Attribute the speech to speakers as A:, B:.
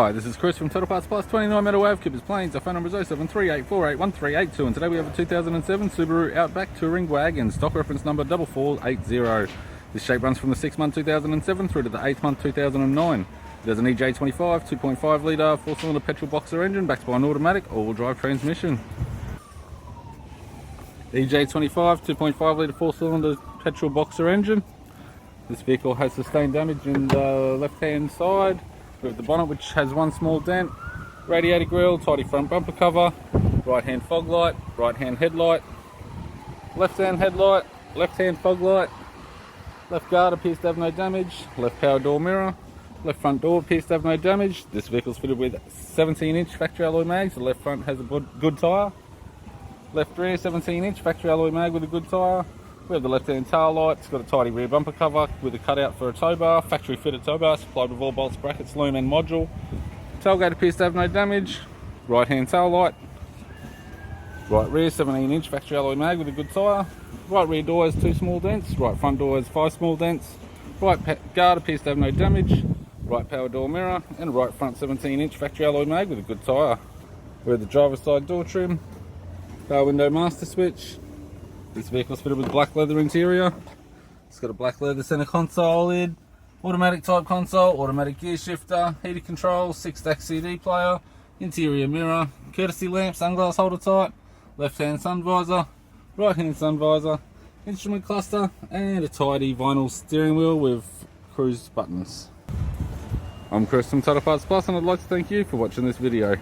A: Hi, this is Chris from Total Parts Plus, 29 Meadow Ave, Kippers Plains. Our phone number is 0738481382, and today we have a 2007 Subaru Outback Touring wagon, stock reference number 4480. This shape runs from the 6th month 2007 through to the 8th month 2009. It has an EJ25 2.5 litre 4-cylinder petrol boxer engine backed by an automatic all-wheel drive transmission. EJ25 2.5 litre 4-cylinder petrol boxer engine. This vehicle has sustained damage in the left-hand side with the bonnet, which has one small dent, radiator grille, tidy front bumper cover, right-hand fog light, right-hand headlight, left-hand headlight, left-hand fog light, left guard appears to have no damage, left power door mirror, left front door appears to have no damage. This vehicle is fitted with 17-inch factory alloy mags. The left front has a good tyre, left rear 17-inch factory alloy mag with a good tyre. We have the left-hand tail light. It's got a tidy rear bumper cover with a cutout for a tow bar, factory fitted tow bar supplied with all bolts, brackets, loom and module. Tailgate appears to have no damage. Right-hand tail light. Right rear 17-inch factory alloy mag with a good tyre. Right rear door has 2 small dents. Right front door has 5 small dents. Right guard appears to have no damage. Right power door mirror and right front 17-inch factory alloy mag with a good tyre. We have the driver's side door trim. Power window master switch. This vehicle is fitted with black leather interior. It's got a black leather center console lid, automatic type console, automatic gear shifter, heated controls, 6-stack CD player, interior mirror, courtesy lamp, sunglass holder type, left-hand sun visor, right-hand sun visor, instrument cluster, and a tidy vinyl steering wheel with cruise buttons. I'm Chris from Total Parts Plus, and I'd like to thank you for watching this video.